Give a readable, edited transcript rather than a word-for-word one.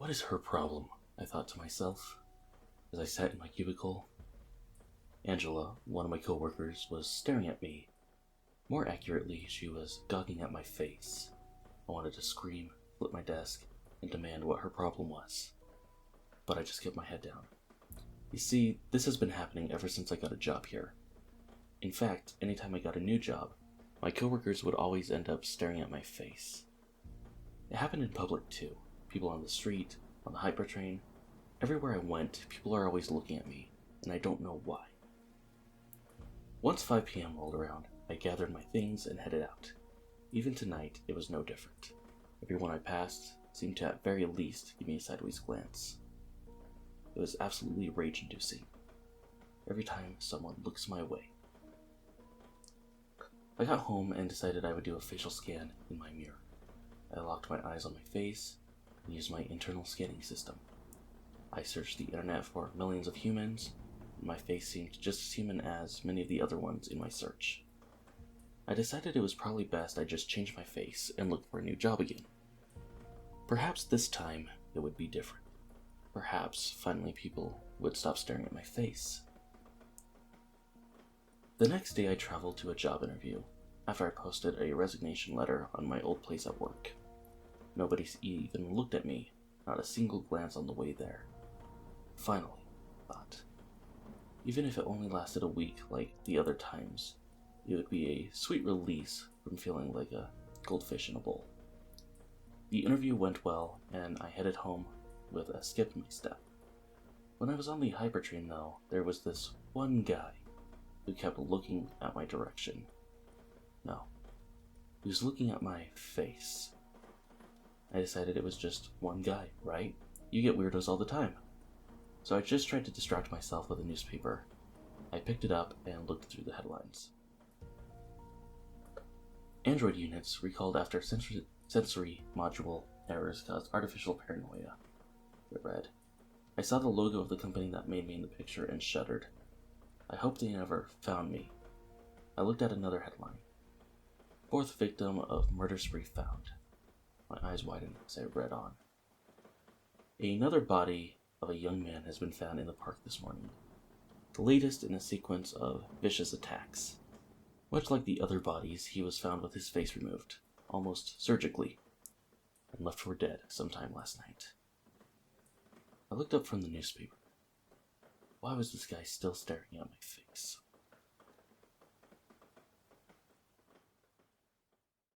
What is her problem? I thought to myself as I sat in my cubicle. Angela, one of my coworkers, was staring at me. More accurately, she was gawking at my face. I wanted to scream, flip my desk, and demand what her problem was. But I just kept my head down. You see, this has been happening ever since I got a job here. In fact, anytime I got a new job, my coworkers would always end up staring at my face. It happened in public too. People on the street, on the hypertrain. Everywhere I went, people are always looking at me, and I don't know why. Once 5 p.m. rolled around, I gathered my things and headed out. Even tonight, it was no different. Everyone I passed seemed to at very least give me a sideways glance. It was absolutely rage-inducing. Every time someone looks my way. I got home and decided I would do a facial scan in my mirror. I locked my eyes on my face and used my internal scanning system. I searched the internet for millions of humans, and my face seemed just as human as many of the other ones in my search. I decided it was probably best I just change my face and look for a new job again. Perhaps this time it would be different. Perhaps finally people would stop staring at my face. The next day I traveled to a job interview after I posted a resignation letter on my old place at work. Nobody even looked at me, not a single glance on the way there. Finally, I thought. Even if it only lasted a week like the other times, it would be a sweet release from feeling like a goldfish in a bowl. The interview went well, and I headed home with a skip in my step. When I was on the hypertrain, though, there was this one guy who kept looking at my direction. No, he was looking at my face. I decided it was just one guy, right? You get weirdos all the time. So I just tried to distract myself with a newspaper. I picked it up and looked through the headlines. Android units recalled after sensory module errors caused artificial paranoia. It read. I saw the logo of the company that made me in the picture and shuddered. I hope they never found me. I looked at another headline. 4th victim of murder spree found. My eyes widened as I read on. Another body of a young man has been found in the park this morning. The latest in a sequence of vicious attacks. Much like the other bodies, he was found with his face removed, almost surgically, and left for dead sometime last night. I looked up from the newspaper. Why was this guy still staring at my face?